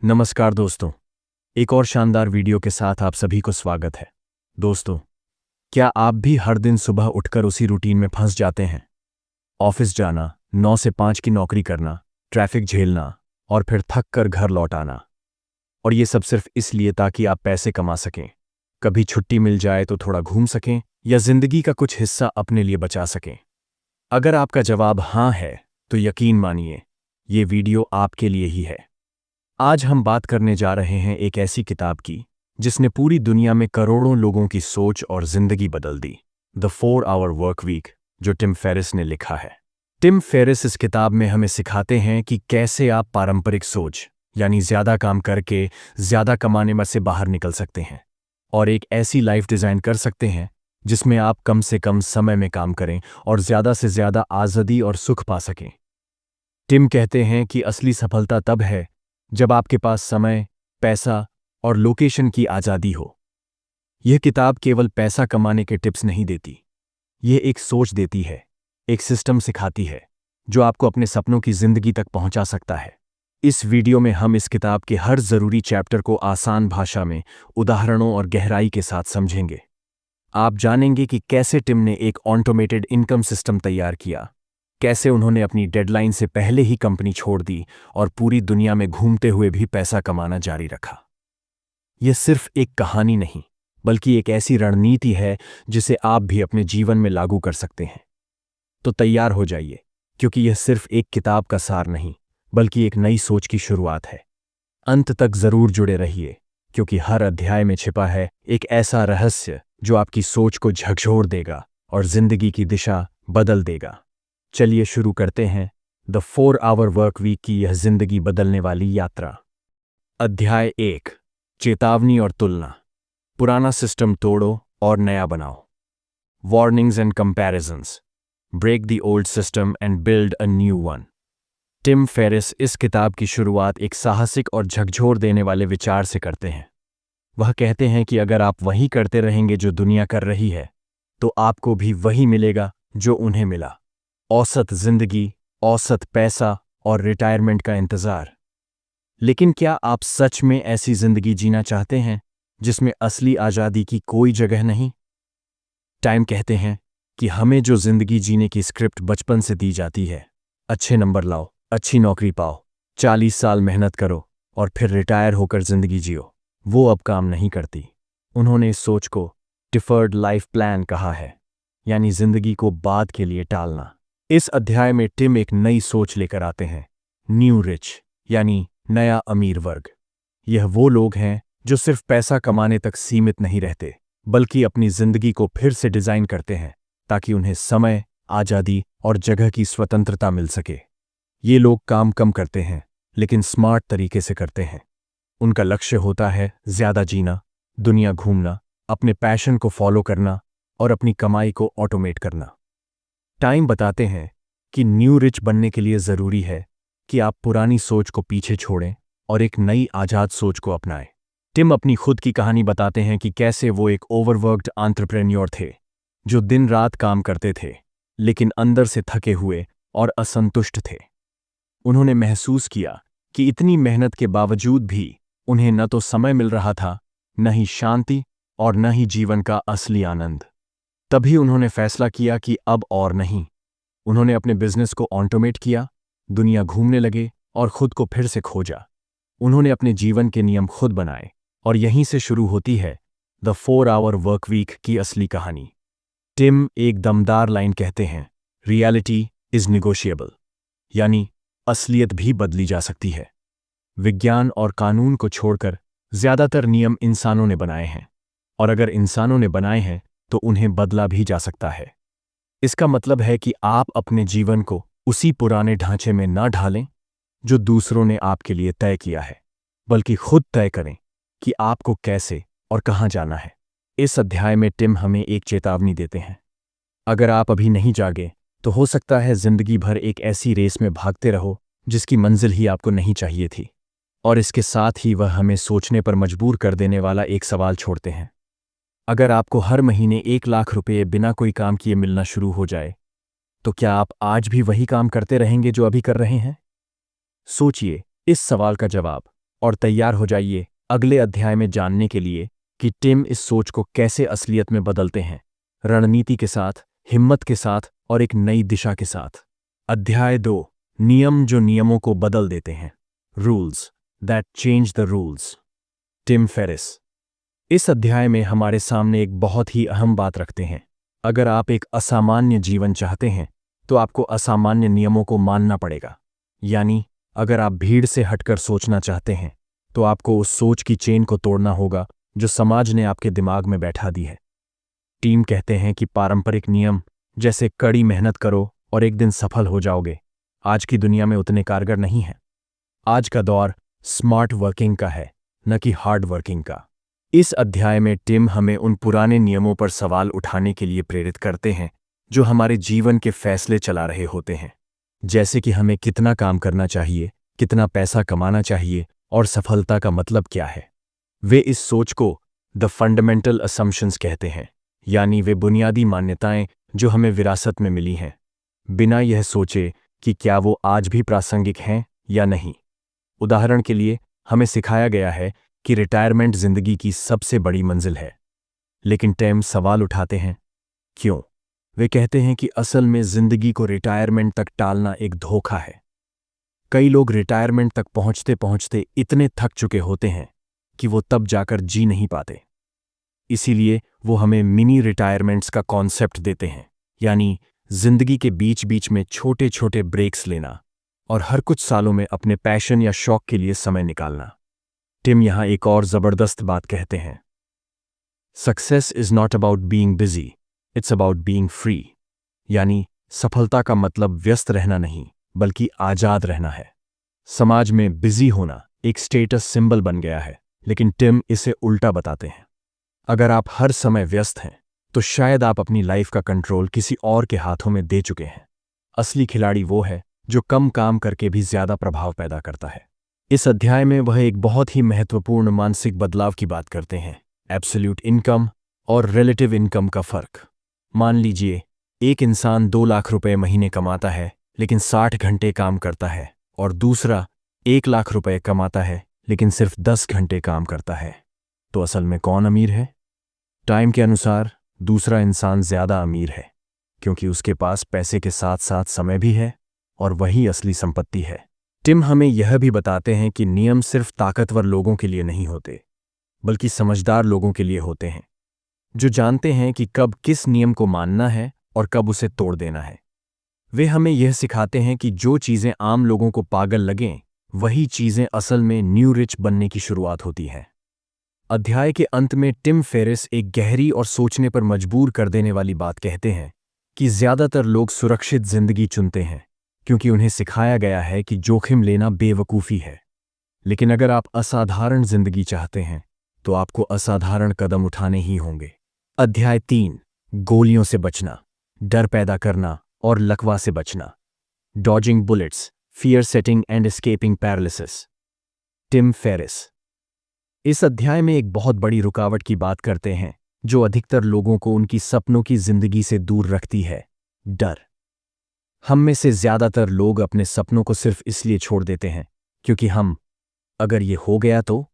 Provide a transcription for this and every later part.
नमस्कार दोस्तों, एक और शानदार वीडियो के साथ आप सभी को स्वागत है। दोस्तों, क्या आप भी हर दिन सुबह उठकर उसी रूटीन में फंस जाते हैं? ऑफिस जाना, 9 से 5 की नौकरी करना, ट्रैफिक झेलना और फिर थक कर घर लौट आना। और ये सब सिर्फ इसलिए ताकि आप पैसे कमा सकें, कभी छुट्टी मिल जाए तो थोड़ा घूम सकें या जिंदगी का कुछ हिस्सा अपने लिए बचा सकें। अगर आपका जवाब हाँ है, तो यकीन मानिए, ये वीडियो आपके लिए ही है। आज हम बात करने जा रहे हैं एक ऐसी किताब की जिसने पूरी दुनिया में करोड़ों लोगों की सोच और जिंदगी बदल दी। द 4 आवर वर्क वीक, जो टिम फेरिस ने लिखा है। टिम फेरिस इस किताब में हमें सिखाते हैं कि कैसे आप पारंपरिक सोच यानी ज्यादा काम करके ज्यादा कमाने में से बाहर निकल सकते हैं और एक ऐसी लाइफ डिजाइन कर सकते हैं जिसमें आप कम से कम समय में काम करें और ज्यादा से ज्यादा आज़ादी और सुख पा सकें। टिम कहते हैं कि असली सफलता तब है जब आपके पास समय, पैसा और लोकेशन की आज़ादी हो। यह किताब केवल पैसा कमाने के टिप्स नहीं देती, यह एक सोच देती है, एक सिस्टम सिखाती है जो आपको अपने सपनों की जिंदगी तक पहुंचा सकता है। इस वीडियो में हम इस किताब के हर जरूरी चैप्टर को आसान भाषा में, उदाहरणों और गहराई के साथ समझेंगे। आप जानेंगे कि कैसे टिम ने एक ऑटोमेटेड इनकम सिस्टम तैयार किया, कैसे उन्होंने अपनी डेडलाइन से पहले ही कंपनी छोड़ दी और पूरी दुनिया में घूमते हुए भी पैसा कमाना जारी रखा। यह सिर्फ एक कहानी नहीं, बल्कि एक ऐसी रणनीति है जिसे आप भी अपने जीवन में लागू कर सकते हैं। तो तैयार हो जाइए, क्योंकि यह सिर्फ एक किताब का सार नहीं, बल्कि एक नई सोच की शुरुआत है। अंत तक जरूर जुड़े रहिए, क्योंकि हर अध्याय में छिपा है एक ऐसा रहस्य जो आपकी सोच को झकझोर देगा और जिंदगी की दिशा बदल देगा। चलिए शुरू करते हैं द 4 आवर वर्क वीक की यह जिंदगी बदलने वाली यात्रा। अध्याय 1, चेतावनी और तुलना। पुराना सिस्टम तोड़ो और नया बनाओ। Warnings and comparisons. Break the old system and build a new one. Tim Ferriss इस किताब की शुरुआत एक साहसिक और झकझोर देने वाले विचार से करते हैं। वह कहते हैं कि अगर आप वही करते रहेंगे जो दुनिया कर रही है, तो आपको भी वही मिलेगा जो उन्हें मिला। औसत जिंदगी, औसत पैसा और रिटायरमेंट का इंतजार। लेकिन क्या आप सच में ऐसी जिंदगी जीना चाहते हैं जिसमें असली आज़ादी की कोई जगह नहीं? टाइम कहते हैं कि हमें जो जिंदगी जीने की स्क्रिप्ट बचपन से दी जाती है, अच्छे नंबर लाओ, अच्छी नौकरी पाओ, 40 साल मेहनत करो और फिर रिटायर होकर जिंदगी जियो, वो अब काम नहीं करती। उन्होंने इस सोच को डिफर्ड लाइफ प्लान कहा है, यानी जिंदगी को बाद के लिए टालना। इस अध्याय में टिम एक नई सोच लेकर आते हैं, न्यू रिच, यानी नया अमीर वर्ग। यह वो लोग हैं जो सिर्फ पैसा कमाने तक सीमित नहीं रहते, बल्कि अपनी जिंदगी को फिर से डिजाइन करते हैं ताकि उन्हें समय, आज़ादी और जगह की स्वतंत्रता मिल सके। ये लोग काम कम करते हैं, लेकिन स्मार्ट तरीके से करते हैं। उनका लक्ष्य होता है ज्यादा जीना, दुनिया घूमना, अपने पैशन को फॉलो करना और अपनी कमाई को ऑटोमेट करना। टाइम बताते हैं कि न्यू रिच बनने के लिए जरूरी है कि आप पुरानी सोच को पीछे छोड़ें और एक नई आजाद सोच को अपनाएं। टिम अपनी खुद की कहानी बताते हैं कि कैसे वो एक ओवरवर्क्ड एंटरप्रेन्योर थे जो दिन रात काम करते थे, लेकिन अंदर से थके हुए और असंतुष्ट थे। उन्होंने महसूस किया कि इतनी मेहनत के बावजूद भी उन्हें न तो समय मिल रहा था, न ही शांति और न ही जीवन का असली आनंद। तभी उन्होंने फैसला किया कि अब और नहीं। उन्होंने अपने बिजनेस को ऑटोमेट किया, दुनिया घूमने लगे और खुद को फिर से खोजा। उन्होंने अपने जीवन के नियम खुद बनाए और यहीं से शुरू होती है द 4 आवर वर्क वीक की असली कहानी। टिम एक दमदार लाइन कहते हैं, रियलिटी इज निगोशिएबल, यानी असलियत भी बदली जा सकती है। विज्ञान और कानून को छोड़कर ज्यादातर नियम इंसानों ने बनाए हैं, और अगर इंसानों ने बनाए हैं तो उन्हें बदला भी जा सकता है। इसका मतलब है कि आप अपने जीवन को उसी पुराने ढांचे में ना ढालें जो दूसरों ने आपके लिए तय किया है, बल्कि खुद तय करें कि आपको कैसे और कहां जाना है। इस अध्याय में टिम हमें एक चेतावनी देते हैं। अगर आप अभी नहीं जागे, तो हो सकता है जिंदगी भर एक ऐसी रेस में भागते रहो जिसकी मंजिल ही आपको नहीं चाहिए थी। और इसके साथ ही वह हमें सोचने पर मजबूर कर देने वाला एक सवाल छोड़ते हैं। अगर आपको हर महीने 1 लाख रुपये बिना कोई काम किए मिलना शुरू हो जाए, तो क्या आप आज भी वही काम करते रहेंगे जो अभी कर रहे हैं? सोचिए, इस सवाल का जवाब और तैयार हो जाइए अगले अध्याय में जानने के लिए कि टिम इस सोच को कैसे असलियत में बदलते हैं, रणनीति के साथ, हिम्मत के साथ और एक नई दिशा के साथ। अध्याय 2, नियम जो नियमों को बदल देते हैं, rules that change the rules. Tim Ferriss इस अध्याय में हमारे सामने एक बहुत ही अहम बात रखते हैं। अगर आप एक असामान्य जीवन चाहते हैं तो आपको असामान्य नियमों को मानना पड़ेगा। यानी अगर आप भीड़ से हटकर सोचना चाहते हैं तो आपको उस सोच की चेन को तोड़ना होगा जो समाज ने आपके दिमाग में बैठा दी है। टीम कहते हैं कि पारंपरिक नियम जैसे कड़ी मेहनत करो और एक दिन सफल हो जाओगे, आज की दुनिया में उतने कारगर नहीं है। आज का दौर स्मार्ट वर्किंग का है, न कि हार्ड वर्किंग का। इस अध्याय में टिम हमें उन पुराने नियमों पर सवाल उठाने के लिए प्रेरित करते हैं जो हमारे जीवन के फैसले चला रहे होते हैं, जैसे कि हमें कितना काम करना चाहिए, कितना पैसा कमाना चाहिए और सफलता का मतलब क्या है। वे इस सोच को द फंडामेंटल असम्पशंस कहते हैं, यानी वे बुनियादी मान्यताएं जो हमें विरासत में मिली हैं, बिना यह सोचे कि क्या वो आज भी प्रासंगिक हैं या नहीं। उदाहरण के लिए हमें सिखाया गया है कि रिटायरमेंट जिंदगी की सबसे बड़ी मंजिल है, लेकिन टिम सवाल उठाते हैं, क्यों? वे कहते हैं कि असल में जिंदगी को रिटायरमेंट तक टालना एक धोखा है। कई लोग रिटायरमेंट तक पहुंचते पहुंचते इतने थक चुके होते हैं कि वो तब जाकर जी नहीं पाते। इसीलिए वो हमें मिनी रिटायरमेंट्स का कॉन्सेप्ट देते हैं, यानी जिंदगी के बीच बीच में छोटे छोटे ब्रेक्स लेना और हर कुछ सालों में अपने पैशन या शौक के लिए समय निकालना। टिम यहां एक और जबरदस्त बात कहते हैं, success is not about being busy, it's about being free. यानी सफलता का मतलब व्यस्त रहना नहीं, बल्कि आजाद रहना है। समाज में बिजी होना एक स्टेटस सिंबल बन गया है, लेकिन टिम इसे उल्टा बताते हैं। अगर आप हर समय व्यस्त हैं तो शायद आप अपनी लाइफ का कंट्रोल किसी और के हाथों में दे चुके हैं। असली खिलाड़ी वो है जो कम काम करके भी ज्यादा प्रभाव पैदा करता है। इस अध्याय में वह एक बहुत ही महत्वपूर्ण मानसिक बदलाव की बात करते हैं, एब्सोल्यूट इनकम और रिलेटिव इनकम का फर्क। मान लीजिए एक इंसान 2 लाख रुपए महीने कमाता है लेकिन 60 घंटे काम करता है, और दूसरा 1 लाख रुपए कमाता है लेकिन सिर्फ 10 घंटे काम करता है। तो असल में कौन अमीर है? टाइम के अनुसार दूसरा इंसान ज्यादा अमीर है, क्योंकि उसके पास पैसे के साथ साथ समय भी है, और वही असली संपत्ति है। टिम हमें यह भी बताते हैं कि नियम सिर्फ ताकतवर लोगों के लिए नहीं होते, बल्कि समझदार लोगों के लिए होते हैं, जो जानते हैं कि कब किस नियम को मानना है और कब उसे तोड़ देना है। वे हमें यह सिखाते हैं कि जो चीजें आम लोगों को पागल लगें, वही चीजें असल में न्यू रिच बनने की शुरुआत होती हैं। अध्याय के अंत में टिम फेरिस एक गहरी और सोचने पर मजबूर कर देने वाली बात कहते हैं कि ज्यादातर लोग सुरक्षित जिंदगी चुनते हैं क्योंकि उन्हें सिखाया गया है कि जोखिम लेना बेवकूफ़ी है। लेकिन अगर आप असाधारण जिंदगी चाहते हैं तो आपको असाधारण कदम उठाने ही होंगे। अध्याय 3, गोलियों से बचना, डर पैदा करना और लकवा से बचना, dodging bullets, fear setting and escaping paralysis. Tim Ferriss इस अध्याय में एक बहुत बड़ी रुकावट की बात करते हैं जो अधिकतर लोगों को उनकी सपनों की जिंदगी से दूर रखती है, डर। हम में से ज्यादातर लोग अपने सपनों को सिर्फ इसलिए छोड़ देते हैं क्योंकि हम अगर ये हो गया तो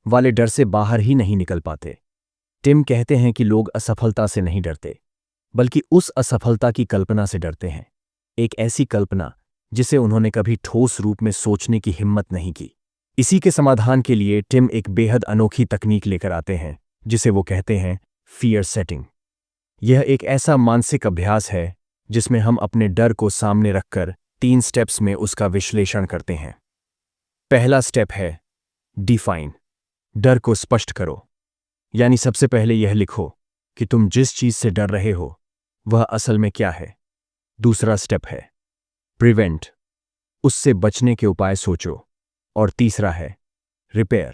वाले डर से बाहर ही नहीं निकल पाते। टिम कहते हैं कि लोग असफलता से नहीं डरते, बल्कि उस असफलता की कल्पना से डरते हैं, एक ऐसी कल्पना जिसे उन्होंने कभी ठोस रूप में सोचने की हिम्मत नहीं की। इसी के समाधान के लिए टिम एक बेहद अनोखी तकनीक लेकर आते हैं जिसे वो कहते हैं फियर सेटिंग। यह एक ऐसा मानसिक अभ्यास है जिसमें हम अपने डर को सामने रखकर 3 स्टेप्स में उसका विश्लेषण करते हैं। पहला स्टेप है डिफाइन, डर को स्पष्ट करो। यानी सबसे पहले यह लिखो कि तुम जिस चीज से डर रहे हो वह असल में क्या है। दूसरा स्टेप है प्रिवेंट, उससे बचने के उपाय सोचो। और तीसरा है रिपेयर,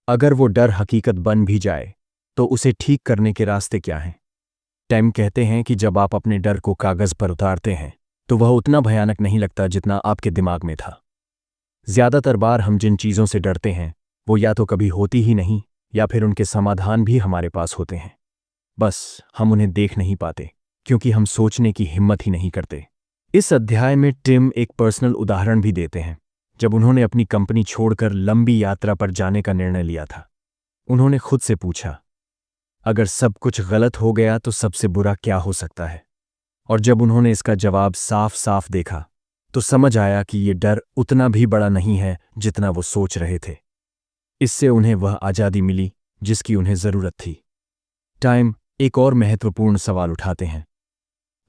अगर वो डर हकीकत बन भी जाए तो उसे ठीक करने के रास्ते क्या हैं। टिम कहते हैं कि जब आप अपने डर को कागज पर उतारते हैं तो वह उतना भयानक नहीं लगता जितना आपके दिमाग में था। ज्यादातर बार हम जिन चीजों से डरते हैं वो या तो कभी होती ही नहीं या फिर उनके समाधान भी हमारे पास होते हैं, बस हम उन्हें देख नहीं पाते क्योंकि हम सोचने की हिम्मत ही नहीं करते। इस अध्याय में टिम एक पर्सनल उदाहरण भी देते हैं, जब उन्होंने अपनी कंपनी छोड़कर लंबी यात्रा पर जाने का निर्णय लिया था। उन्होंने खुद से पूछा, अगर सब कुछ गलत हो गया तो सबसे बुरा क्या हो सकता है? और जब उन्होंने इसका जवाब साफ साफ देखा तो समझ आया कि ये डर उतना भी बड़ा नहीं है जितना वो सोच रहे थे। इससे उन्हें वह आज़ादी मिली जिसकी उन्हें ज़रूरत थी। टाइम एक और महत्वपूर्ण सवाल उठाते हैं।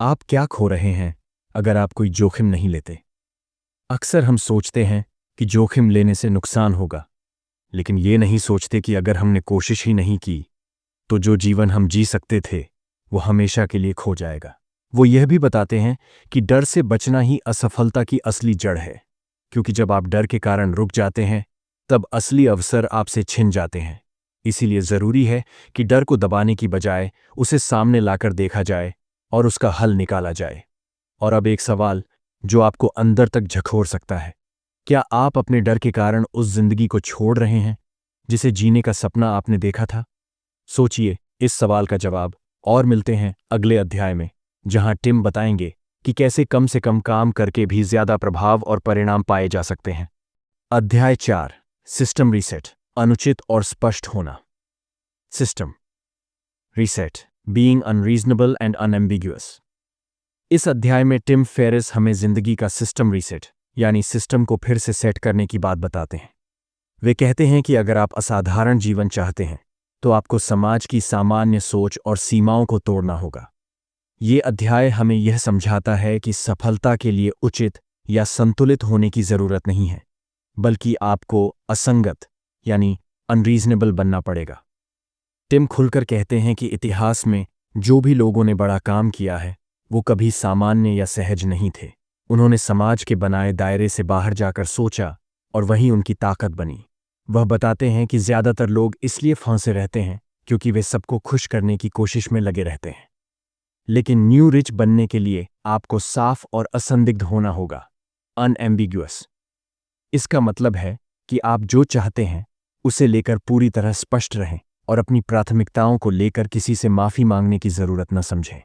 आप क्या खो रहे हैं अगर आप कोई जोखिम नहीं लेते? अक्सर हम सोचते हैं कि जोखिम लेने से नुकसान होगा, लेकिन ये नहीं सोचते कि अगर हमने कोशिश ही नहीं की तो जो जीवन हम जी सकते थे वो हमेशा के लिए खो जाएगा। वो यह भी बताते हैं कि डर से बचना ही असफलता की असली जड़ है, क्योंकि जब आप डर के कारण रुक जाते हैं तब असली अवसर आपसे छिन जाते हैं। इसीलिए ज़रूरी है कि डर को दबाने की बजाय उसे सामने लाकर देखा जाए और उसका हल निकाला जाए। और अब एक सवाल जो आपको अंदर तक झकोर सकता है, क्या आप अपने डर के कारण उस जिंदगी को छोड़ रहे हैं जिसे जीने का सपना आपने देखा था? सोचिए इस सवाल का जवाब, और मिलते हैं अगले अध्याय में, जहां टिम बताएंगे कि कैसे कम से कम काम करके भी ज्यादा प्रभाव और परिणाम पाए जा सकते हैं। अध्याय 4, सिस्टम रीसेट, अनुचित और स्पष्ट होना। System reset, being unreasonable and unambiguous. इस अध्याय में टिम फेरिस हमें जिंदगी का सिस्टम रीसेट यानी सिस्टम को फिर से सेट करने की बात बताते हैं। वे कहते हैं कि अगर आप असाधारण जीवन चाहते हैं तो आपको समाज की सामान्य सोच और सीमाओं को तोड़ना होगा। ये अध्याय हमें यह समझाता है कि सफलता के लिए उचित या संतुलित होने की जरूरत नहीं है, बल्कि आपको असंगत यानी अनरीजनेबल बनना पड़ेगा। टिम खुलकर कहते हैं कि इतिहास में जो भी लोगों ने बड़ा काम किया है वो कभी सामान्य या सहज नहीं थे। उन्होंने समाज के बनाए दायरे से बाहर जाकर सोचा और वही उनकी ताकत बनी। वह बताते हैं कि ज्यादातर लोग इसलिए फंसे रहते हैं क्योंकि वे सबको खुश करने की कोशिश में लगे रहते हैं। लेकिन न्यू रिच बनने के लिए आपको साफ और असंदिग्ध होना होगा, अनएम्बिग्युअस। इसका मतलब है कि आप जो चाहते हैं उसे लेकर पूरी तरह स्पष्ट रहें और अपनी प्राथमिकताओं को लेकर किसी से माफी मांगने की जरूरत न समझें।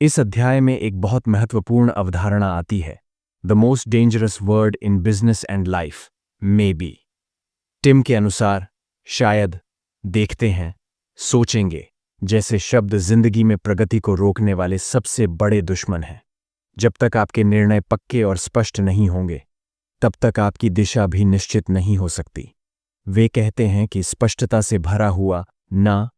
इस अध्याय में एक बहुत महत्वपूर्ण अवधारणा आती है, the most dangerous word in business and life, may be. Tim के अनुसार शायद, देखते हैं, सोचेंगे जैसे शब्द जिंदगी में प्रगति को रोकने वाले सबसे बड़े दुश्मन हैं। जब तक आपके निर्णय पक्के और स्पष्ट नहीं होंगे तब तक आपकी दिशा भी निश्चित नहीं हो सकती। वे कहते हैं कि स्पष्टता से भरा हुआ ना,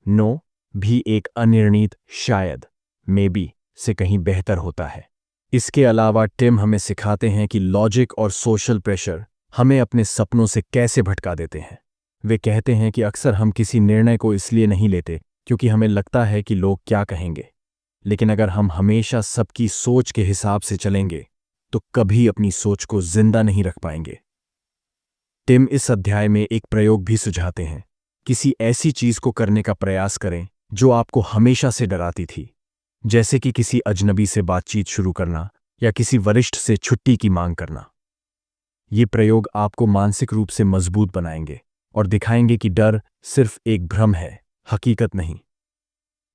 नो भी एक अनिर्णित शायद, मे बी से कहीं बेहतर होता है। इसके अलावा टिम हमें सिखाते हैं कि लॉजिक और सोशल प्रेशर हमें अपने सपनों से कैसे भटका देते हैं। वे कहते हैं कि अक्सर हम किसी निर्णय को इसलिए नहीं लेते क्योंकि हमें लगता है कि लोग क्या कहेंगे, लेकिन अगर हम हमेशा सबकी सोच के हिसाब से चलेंगे तो कभी अपनी सोच को जिंदा नहीं रख पाएंगे। टिम इस अध्याय में एक प्रयोग भी सुझाते हैं, किसी ऐसी चीज को करने का प्रयास करें जो आपको हमेशा से डराती थी, जैसे कि किसी अजनबी से बातचीत शुरू करना या किसी वरिष्ठ से छुट्टी की मांग करना। ये प्रयोग आपको मानसिक रूप से मजबूत बनाएंगे और दिखाएंगे कि डर सिर्फ एक भ्रम है, हकीकत नहीं।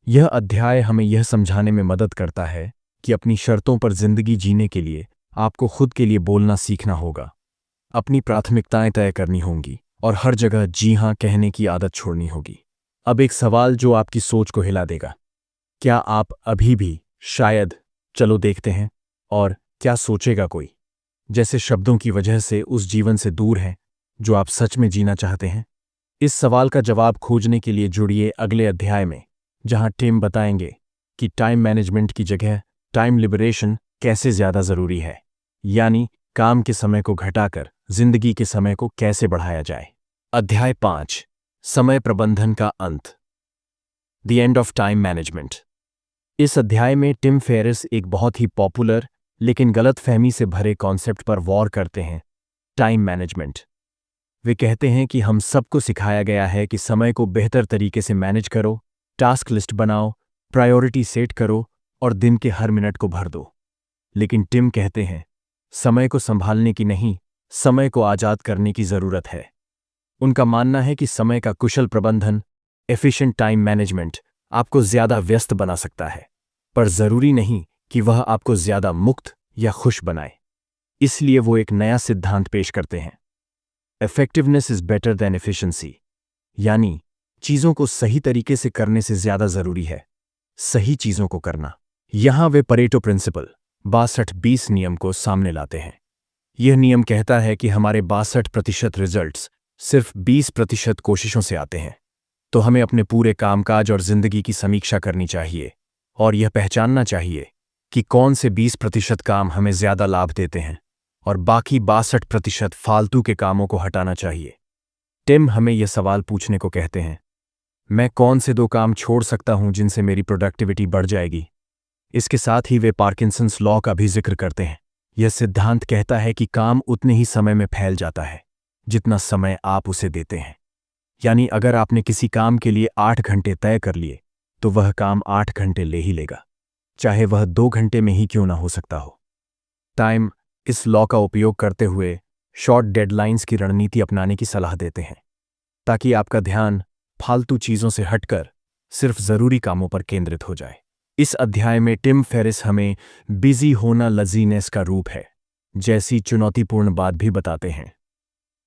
यह अध्याय हमें यह समझाने में मदद करता है कि अपनी शर्तों पर जिंदगी जीने के लिए आपको खुद के लिए बोलना सीखना होगा, अपनी प्राथमिकताएं तय करनी होंगी और हर जगह जी हां कहने की आदत छोड़नी होगी। अब एक सवाल जो आपकी सोच को हिला देगा, क्या आप अभी भी शायद, चलो देखते हैं, और क्या सोचेगा कोई जैसे शब्दों की वजह से उस जीवन से दूर हैं जो आप सच में जीना चाहते हैं? इस सवाल का जवाब खोजने के लिए जुड़िए अगले अध्याय में, जहां टिम बताएंगे कि टाइम मैनेजमेंट की जगह टाइम लिबरेशन कैसे ज्यादा जरूरी है, यानी काम के समय को घटाकर जिंदगी के समय को कैसे बढ़ाया जाए। अध्याय 5, समय प्रबंधन का अंत, the end of time management. इस अध्याय में टिम फेरिस एक बहुत ही पॉपुलर लेकिन गलतफहमी से भरे कॉन्सेप्ट पर वॉर करते हैं, टाइम मैनेजमेंट। वे कहते हैं कि हम सबको सिखाया गया है कि समय को बेहतर तरीके से मैनेज करो, टास्क लिस्ट बनाओ, प्रायोरिटी सेट करो और दिन के हर मिनट को भर दो। लेकिन टिम कहते हैं, समय को संभालने की नहीं, समय को आजाद करने की जरूरत है। उनका मानना है कि समय का कुशल प्रबंधन, एफिशिएंट टाइम मैनेजमेंट आपको ज्यादा व्यस्त बना सकता है, पर जरूरी नहीं कि वह आपको ज्यादा मुक्त या खुश बनाए। इसलिए वो एक नया सिद्धांत पेश करते हैं, effectiveness is better than efficiency, यानी चीजों को सही तरीके से करने से ज्यादा जरूरी है सही चीजों को करना। यहां वे परेटो प्रिंसिपल 62-20 नियम को सामने लाते हैं। यह नियम कहता है कि हमारे 62% रिजल्ट्स सिर्फ 20% कोशिशों से आते हैं। तो हमें अपने पूरे कामकाज और जिंदगी की समीक्षा करनी चाहिए और यह पहचानना चाहिए कि कौन से 20% काम हमें ज्यादा लाभ देते हैं और बाकी 62% फालतू के कामों को हटाना चाहिए। टिम हमें यह सवाल पूछने को कहते हैं, मैं कौन से 2 काम छोड़ सकता हूं जिनसे मेरी प्रोडक्टिविटी बढ़ जाएगी। इसके साथ ही वे पार्किंसंस लॉ का भी जिक्र करते हैं। यह सिद्धांत कहता है कि काम उतने ही समय में फैल जाता है जितना समय आप उसे देते हैं। यानी अगर आपने किसी काम के लिए 8 घंटे तय कर लिए तो वह काम 8 घंटे ले ही लेगा, चाहे वह 2 घंटे में ही क्यों ना हो सकता हो। टाइम इस लॉ का उपयोग करते हुए शॉर्ट डेडलाइंस की रणनीति अपनाने की सलाह देते हैं ताकि आपका ध्यान फालतू चीजों से हटकर सिर्फ जरूरी कामों पर केंद्रित हो जाए। इस अध्याय में टिम फेरिस हमें बिजी होना लजीनेस का रूप है जैसी चुनौतीपूर्ण बात भी बताते हैं।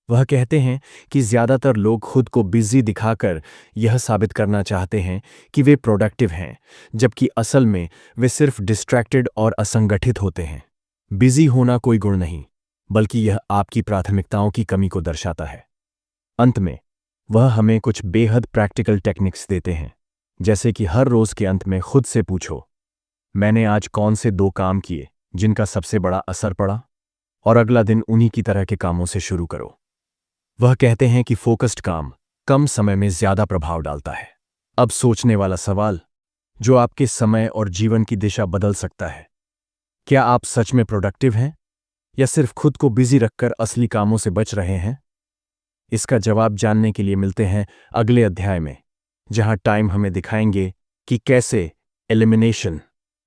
वह कहते हैं कि ज्यादातर लोग खुद को बिजी दिखाकर यह साबित करना चाहते हैं कि वे प्रोडक्टिव हैं, जबकि असल में वे सिर्फ डिस्ट्रैक्टेड और असंगठित होते हैं। बिजी होना कोई गुण नहीं, बल्कि यह आपकी प्राथमिकताओं की कमी को दर्शाता है। अंत में वह हमें कुछ बेहद प्रैक्टिकल टेक्निक्स देते हैं, जैसे कि हर रोज के अंत में खुद से पूछो, मैंने आज कौन से 2 काम किए जिनका सबसे बड़ा असर पड़ा, और अगला दिन उन्हीं की तरह के कामों से शुरू करो। वह कहते हैं कि फोकस्ड काम कम समय में ज्यादा प्रभाव डालता है। अब सोचने वाला सवाल जो आपके समय और जीवन की दिशा बदल सकता है, क्या आप सच में प्रोडक्टिव हैं या सिर्फ खुद को बिजी रखकर असली कामों से बच रहे हैं? इसका जवाब जानने के लिए मिलते हैं अगले अध्याय में, जहां टाइम हमें दिखाएंगे कि कैसे एलिमिनेशन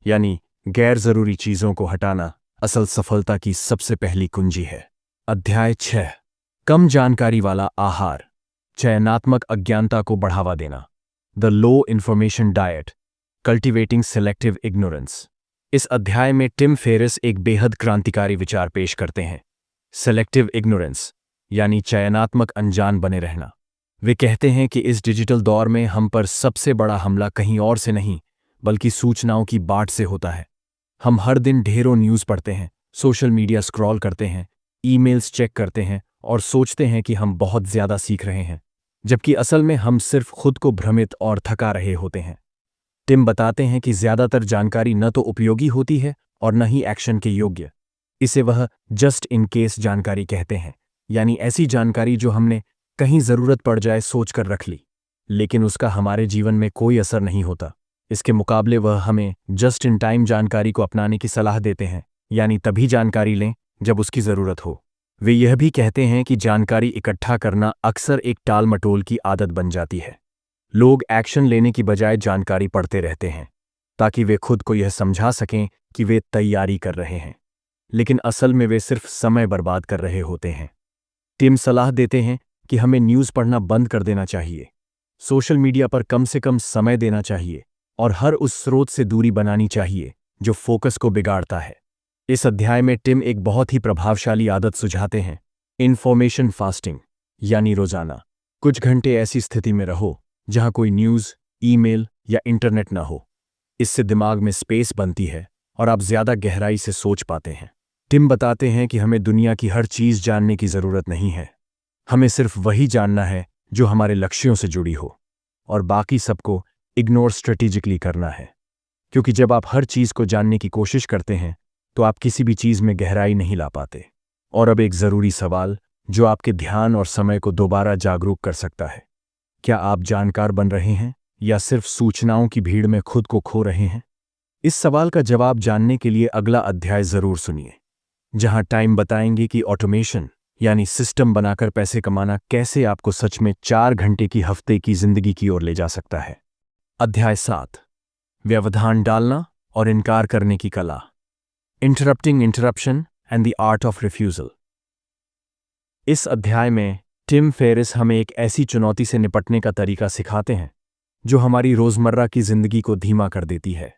यानी गैर जरूरी चीजों को हटाना असल सफलता की सबसे पहली कुंजी है। अध्याय 6, कम जानकारी वाला आहार, चयनात्मक अज्ञानता को बढ़ावा देना, the low information diet, cultivating selective ignorance. इस अध्याय में टिम फेरिस एक बेहद क्रांतिकारी विचार पेश करते हैं, सेलेक्टिव इग्नोरेंस यानी चयनात्मक अनजान बने रहना। वे कहते हैं कि इस डिजिटल दौर में हम पर सबसे बड़ा हमला कहीं और से नहीं बल्कि सूचनाओं की बाट से होता है। हम हर दिन ढेरों न्यूज़ पढ़ते हैं, सोशल मीडिया स्क्रॉल करते हैं, ईमेल्स चेक करते हैं और सोचते हैं कि हम बहुत ज्यादा सीख रहे हैं, जबकि असल में हम सिर्फ खुद को भ्रमित और थका रहे होते हैं। टिम बताते हैं कि ज्यादातर जानकारी न तो उपयोगी होती है और न ही एक्शन के योग्य। इसे वह जस्ट इन केस जानकारी कहते हैं, यानी ऐसी जानकारी जो हमने कहीं जरूरत पड़ जाए सोचकर रख ली, लेकिन उसका हमारे जीवन में कोई असर नहीं होता। इसके मुकाबले वह हमें जस्ट इन टाइम जानकारी को अपनाने की सलाह देते हैं, यानी तभी जानकारी लें जब उसकी जरूरत हो। वे यह भी कहते हैं कि जानकारी इकट्ठा करना अक्सर एक टाल मटोल की आदत बन जाती है। लोग एक्शन लेने की बजाय जानकारी पढ़ते रहते हैं ताकि वे खुद को यह समझा सकें कि वे तैयारी कर रहे हैं, लेकिन असल में वे सिर्फ समय बर्बाद कर रहे होते हैं। टिम सलाह देते हैं कि हमें न्यूज़ पढ़ना बंद कर देना चाहिए, सोशल मीडिया पर कम से कम समय देना चाहिए और हर उस स्रोत से दूरी बनानी चाहिए जो फोकस को बिगाड़ता है। इस अध्याय में टिम एक बहुत ही प्रभावशाली आदत सुझाते हैं, इंफॉर्मेशन फास्टिंग, यानी रोजाना कुछ घंटे ऐसी स्थिति में रहो जहां कोई न्यूज़, ईमेल या इंटरनेट ना हो। इससे दिमाग में स्पेस बनती है और आप ज्यादा गहराई से सोच पाते हैं। टिम बताते हैं कि हमें दुनिया की हर चीज जानने की जरूरत नहीं है, हमें सिर्फ वही जानना है जो हमारे लक्ष्यों से जुड़ी हो, और बाकी सबको इग्नोर स्ट्रेटेजिकली करना है। क्योंकि जब आप हर चीज को जानने की कोशिश करते हैं तो आप किसी भी चीज में गहराई नहीं ला पाते। और अब एक जरूरी सवाल जो आपके ध्यान और समय को दोबारा जागरूक कर सकता है, क्या आप जानकार बन रहे हैं या सिर्फ सूचनाओं की भीड़ में खुद को खो रहे हैं? इस सवाल का जवाब जानने के लिए अगला अध्याय जरूर सुनिए, जहां टाइम बताएंगे कि ऑटोमेशन यानी सिस्टम बनाकर पैसे कमाना कैसे आपको सच में 4 घंटे की हफ्ते की जिंदगी की ओर ले जा सकता है। अध्याय 7, व्यवधान डालना और इनकार करने की कला, interrupting interruption and the art of refusal. इस अध्याय में टिम फेरिस हमें एक ऐसी चुनौती से निपटने का तरीका सिखाते हैं जो हमारी रोजमर्रा की जिंदगी को धीमा कर देती है।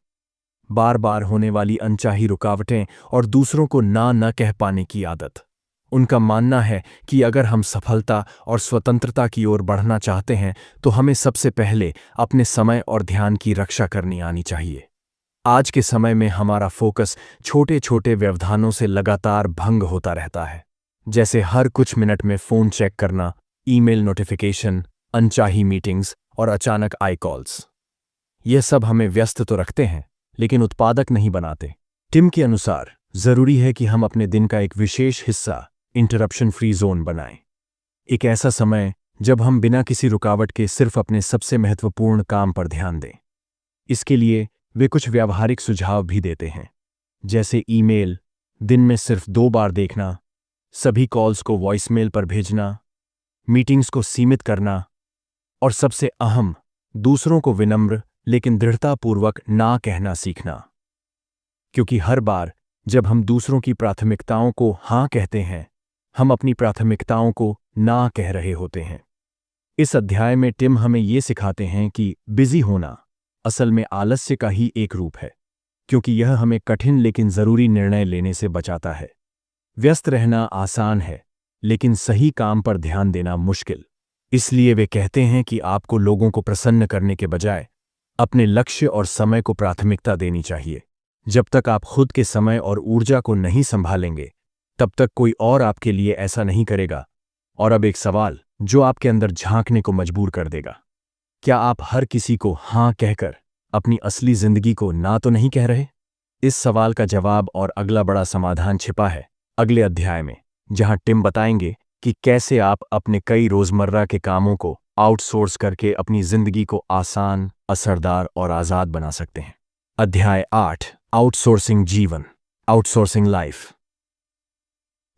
बार बार होने वाली अनचाही रुकावटें और दूसरों को ना न कह पाने की आदत। उनका मानना है कि अगर हम सफलता और स्वतंत्रता की ओर बढ़ना चाहते हैं तो हमें सबसे पहले अपने समय और ध्यान की रक्षा करनी आनी चाहिए। आज के समय में हमारा फोकस छोटे छोटे व्यवधानों से लगातार भंग होता रहता है, जैसे हर कुछ मिनट में फ़ोन चेक करना, ईमेल नोटिफिकेशन, अनचाही मीटिंग्स और अचानक आई कॉल्स। यह सब हमें व्यस्त तो रखते हैं लेकिन उत्पादक नहीं बनाते। टिम के अनुसार जरूरी है कि हम अपने दिन का एक विशेष हिस्सा इंटरप्शन फ्री जोन बनाएं। एक ऐसा समय जब हम बिना किसी रुकावट के सिर्फ अपने सबसे महत्वपूर्ण काम पर ध्यान दें। इसके लिए वे कुछ व्यावहारिक सुझाव भी देते हैं, जैसे ईमेल दिन में सिर्फ 2 बार देखना, सभी कॉल्स को वॉइसमेल पर भेजना, मीटिंग्स को सीमित करना और सबसे अहम, दूसरों को विनम्र लेकिन दृढ़तापूर्वक ना कहना सीखना। क्योंकि हर बार जब हम दूसरों की प्राथमिकताओं को हाँ कहते हैं, हम अपनी प्राथमिकताओं को ना कह रहे होते हैं। इस अध्याय में टिम हमें ये सिखाते हैं कि बिजी होना असल में आलस्य का ही एक रूप है, क्योंकि यह हमें कठिन लेकिन जरूरी निर्णय लेने से बचाता है। व्यस्त रहना आसान है लेकिन सही काम पर ध्यान देना मुश्किल। इसलिए वे कहते हैं कि आपको लोगों को प्रसन्न करने के बजाय अपने लक्ष्य और समय को प्राथमिकता देनी चाहिए। जब तक आप खुद के समय और ऊर्जा को नहीं संभालेंगे, तब तक कोई और आपके लिए ऐसा नहीं करेगा। और अब एक सवाल जो आपके अंदर झांकने को मजबूर कर देगा। क्या आप हर किसी को हाँ कहकर अपनी असली जिंदगी को ना तो नहीं कह रहे? इस सवाल का जवाब और अगला बड़ा समाधान छिपा है अगले अध्याय में, जहां टिम बताएंगे कि कैसे आप अपने कई रोजमर्रा के कामों को आउटसोर्स करके अपनी जिंदगी को आसान, असरदार और आजाद बना सकते हैं। अध्याय 8, आउटसोर्सिंग जीवन, आउटसोर्सिंग लाइफ।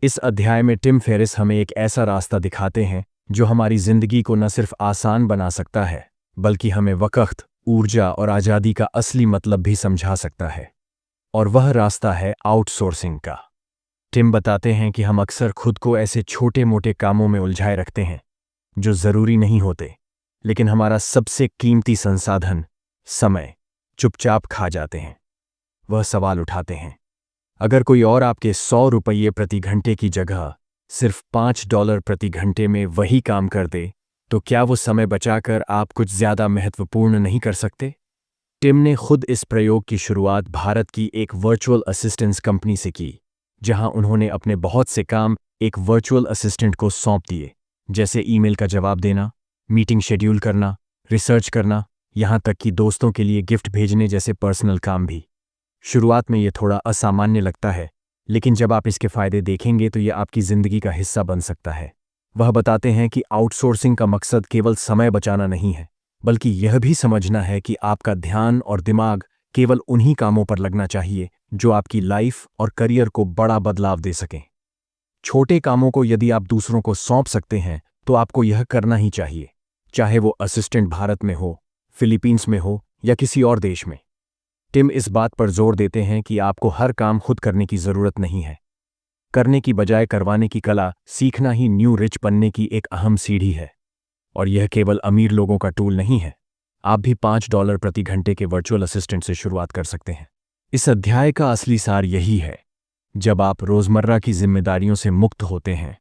इस अध्याय में टिम फेरिस हमें एक ऐसा रास्ता दिखाते हैं जो हमारी जिंदगी को न सिर्फ आसान बना सकता है, बल्कि हमें वक्त, ऊर्जा और आज़ादी का असली मतलब भी समझा सकता है। और वह रास्ता है आउटसोर्सिंग का। टिम बताते हैं कि हम अक्सर खुद को ऐसे छोटे मोटे कामों में उलझाए रखते हैं जो ज़रूरी नहीं होते, लेकिन हमारा सबसे कीमती संसाधन, समय, चुपचाप खा जाते हैं। वह सवाल उठाते हैं, अगर कोई और आपके 100 रुपये प्रति घंटे की जगह सिर्फ $5 प्रति घंटे में वही काम कर दे, तो क्या वो समय बचाकर आप कुछ ज़्यादा महत्वपूर्ण नहीं कर सकते? टिम ने खुद इस प्रयोग की शुरुआत भारत की एक वर्चुअल असिस्टेंस कंपनी से की, जहां उन्होंने अपने बहुत से काम एक वर्चुअल असिस्टेंट को सौंप दिए, जैसे ईमेल का जवाब देना, मीटिंग शेड्यूल करना, रिसर्च करना, यहाँ तक कि दोस्तों के लिए गिफ्ट भेजने जैसे पर्सनल काम भी। शुरुआत में ये थोड़ा असामान्य लगता है, लेकिन जब आप इसके फायदे देखेंगे तो ये आपकी ज़िंदगी का हिस्सा बन सकता है। वह बताते हैं कि आउटसोर्सिंग का मकसद केवल समय बचाना नहीं है, बल्कि यह भी समझना है कि आपका ध्यान और दिमाग केवल उन्हीं कामों पर लगना चाहिए जो आपकी लाइफ और करियर को बड़ा बदलाव दे सकें। छोटे कामों को यदि आप दूसरों को सौंप सकते हैं तो आपको यह करना ही चाहिए, चाहे वो असिस्टेंट भारत में हो, फिलीपींस में हो या किसी और देश में। टिम इस बात पर जोर देते हैं कि आपको हर काम खुद करने की ज़रूरत नहीं है। करने की बजाय करवाने की कला सीखना ही न्यू रिच बनने की एक अहम सीढ़ी है। और यह केवल अमीर लोगों का टूल नहीं है। आप भी $5 प्रति घंटे के वर्चुअल असिस्टेंट से शुरुआत कर सकते हैं। इस अध्याय का असली सार यही है, जब आप रोज़मर्रा की जिम्मेदारियों से मुक्त होते हैं,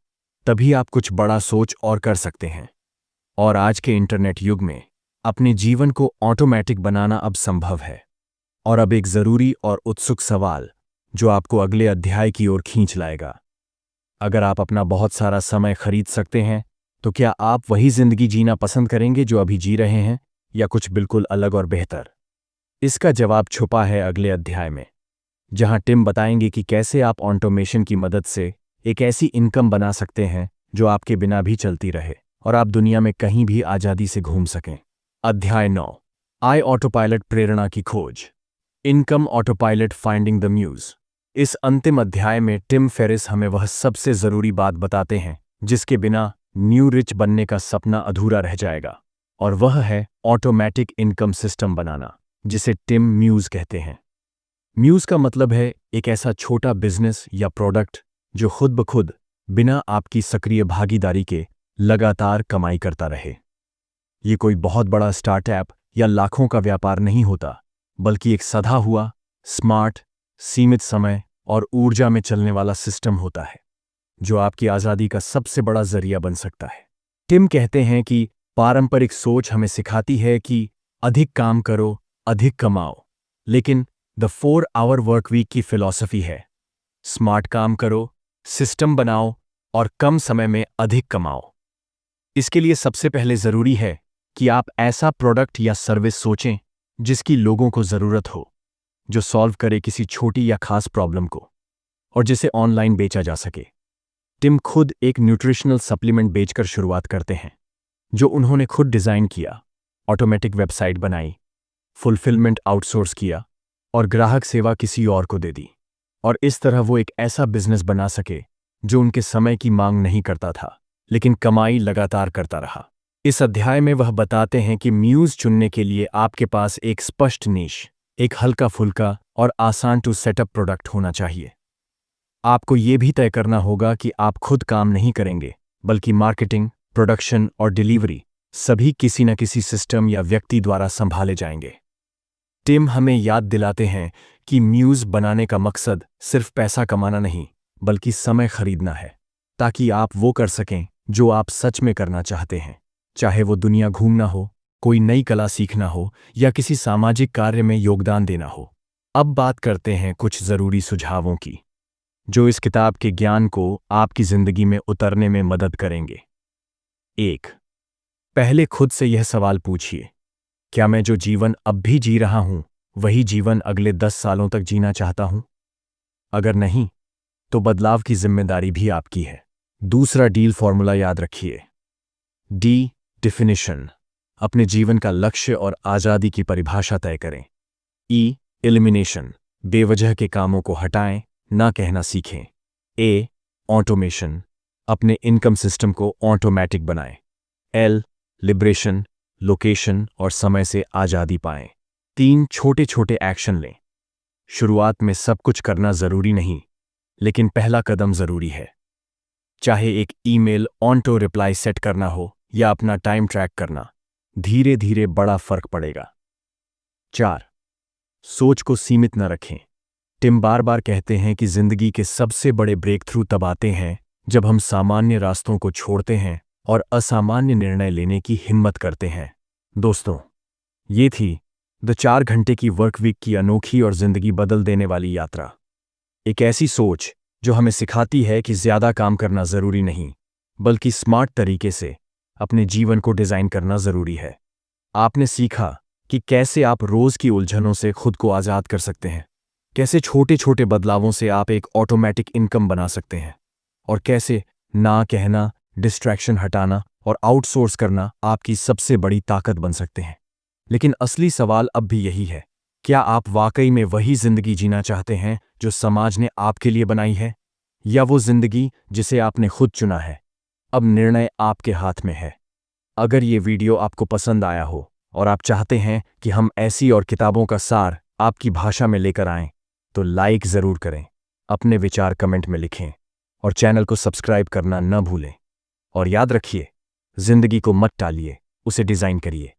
तभी आप कुछ बड़ा सोच और कर सकते हैं। और आज के इंटरनेट युग में अपने जीवन को ऑटोमैटिक बनाना अब संभव है। और अब एक ज़रूरी और उत्सुक सवाल जो आपको अगले अध्याय की ओर खींच लाएगा। अगर आप अपना बहुत सारा समय खरीद सकते हैं, तो क्या आप वही जिंदगी जीना पसंद करेंगे जो अभी जी रहे हैं, या कुछ बिल्कुल अलग और बेहतर? इसका जवाब छुपा है अगले अध्याय में, जहां टिम बताएंगे कि कैसे आप ऑटोमेशन की मदद से एक ऐसी इनकम बना सकते हैं जो आपके बिना भी चलती रहे और आप दुनिया में कहीं भी आज़ादी से घूम सकें। अध्याय 9, आई ऑटोपायलट प्रेरणा की खोज, income autopilot finding the muse. इस अंतिम अध्याय में टिम फेरिस हमें वह सबसे ज़रूरी बात बताते हैं जिसके बिना न्यू रिच बनने का सपना अधूरा रह जाएगा, और वह है ऑटोमैटिक इनकम सिस्टम बनाना, जिसे टिम म्यूज कहते हैं। म्यूज का मतलब है एक ऐसा छोटा बिजनेस या प्रोडक्ट जो खुद ब खुद बिना आपकी सक्रिय भागीदारी के लगातार कमाई करता रहे। ये कोई बहुत बड़ा स्टार्टअप या लाखों का व्यापार नहीं होता, बल्कि एक सधा हुआ, स्मार्ट, सीमित समय और ऊर्जा में चलने वाला सिस्टम होता है, जो आपकी आज़ादी का सबसे बड़ा जरिया बन सकता है। टिम कहते हैं कि पारंपरिक सोच हमें सिखाती है कि अधिक काम करो, अधिक कमाओ, लेकिन द 4 आवर वर्क वीक की फिलॉसफी है स्मार्ट काम करो, सिस्टम बनाओ और कम समय में अधिक कमाओ। इसके लिए सबसे पहले जरूरी है कि आप ऐसा प्रोडक्ट या सर्विस सोचें जिसकी लोगों को जरूरत हो, जो सॉल्व करे किसी छोटी या खास प्रॉब्लम को और जिसे ऑनलाइन बेचा जा सके। टिम खुद एक न्यूट्रिशनल सप्लीमेंट बेचकर शुरुआत करते हैं, जो उन्होंने खुद डिजाइन किया, ऑटोमेटिक वेबसाइट बनाई, फुलफिलमेंट आउटसोर्स किया और ग्राहक सेवा किसी और को दे दी। और इस तरह वो एक ऐसा बिजनेस बना सके जो उनके समय की मांग नहीं करता था, लेकिन कमाई लगातार करता रहा। इस अध्याय में वह बताते हैं कि म्यूज चुनने के लिए आपके पास एक स्पष्ट नीश, एक हल्का फुल्का और आसान टू सेटअप प्रोडक्ट होना चाहिए। आपको ये भी तय करना होगा कि आप खुद काम नहीं करेंगे, बल्कि मार्केटिंग, प्रोडक्शन और डिलीवरी सभी किसी न किसी सिस्टम या व्यक्ति द्वारा संभाले जाएंगे। टिम हमें याद दिलाते हैं कि म्यूज बनाने का मकसद सिर्फ पैसा कमाना नहीं, बल्कि समय खरीदना है, ताकि आप वो कर सकें जो आप सच में करना चाहते हैं, चाहे वो दुनिया घूमना हो, कोई नई कला सीखना हो या किसी सामाजिक कार्य में योगदान देना हो। अब बात करते हैं कुछ ज़रूरी सुझावों की, जो इस किताब के ज्ञान को आपकी ज़िंदगी में उतरने में मदद करेंगे। 1. पहले खुद से यह सवाल पूछिए, क्या मैं जो जीवन अब भी जी रहा हूं, वही जीवन अगले 10 सालों तक जीना चाहता हूं? अगर नहीं, तो बदलाव की जिम्मेदारी भी आपकी है। दूसरा डील फॉर्मूला याद रखिए। डी. डिफिनिशन, अपने जीवन का लक्ष्य और आज़ादी की परिभाषा तय करें। ई. एलिमिनेशन, बेवजह के कामों को हटाएं, ना कहना सीखें। ए. ऑटोमेशन, अपने इनकम सिस्टम को ऑटोमैटिक बनाएं। एल. लिबरेशन, लोकेशन और समय से आज़ादी पाएं। 3 छोटे छोटे एक्शन लें। शुरुआत में सब कुछ करना जरूरी नहीं, लेकिन पहला कदम जरूरी है। चाहे एक ईमेल ऑटो रिप्लाई सेट करना हो या अपना टाइम ट्रैक करना, धीरे धीरे बड़ा फर्क पड़ेगा। 4. सोच को सीमित न रखें। टिम बार बार कहते हैं कि जिंदगी के सबसे बड़े ब्रेक थ्रू तब आते हैं जब हम सामान्य रास्तों को छोड़ते हैं और असामान्य निर्णय लेने की हिम्मत करते हैं। दोस्तों, ये थी द 4 घंटे की वर्क वीक की अनोखी और जिंदगी बदल देने वाली यात्रा। एक ऐसी सोच जो हमें सिखाती है कि ज्यादा काम करना जरूरी नहीं, बल्कि स्मार्ट तरीके से अपने जीवन को डिजाइन करना जरूरी है। आपने सीखा कि कैसे आप रोज की उलझनों से खुद को आजाद कर सकते हैं, कैसे छोटे छोटे बदलावों से आप एक ऑटोमेटिक इनकम बना सकते हैं, और कैसे ना कहना, डिस्ट्रैक्शन हटाना और आउटसोर्स करना आपकी सबसे बड़ी ताकत बन सकते हैं। लेकिन असली सवाल अब भी यही है, क्या आप वाकई में वही जिंदगी जीना चाहते हैं जो समाज ने आपके लिए बनाई है, या वो जिंदगी जिसे आपने खुद चुना है? अब निर्णय आपके हाथ में है। अगर ये वीडियो आपको पसंद आया हो और आप चाहते हैं कि हम ऐसी और किताबों का सार आपकी भाषा में लेकर आएं, तो लाइक ज़रूर करें, अपने विचार कमेंट में लिखें और चैनल को सब्सक्राइब करना न भूलें। और याद रखिए, जिंदगी को मत टालिए, उसे डिज़ाइन करिए।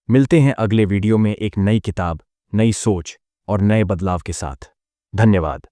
मिलते हैं अगले वीडियो में एक नई किताब, नई सोच और नए बदलाव के साथ। धन्यवाद।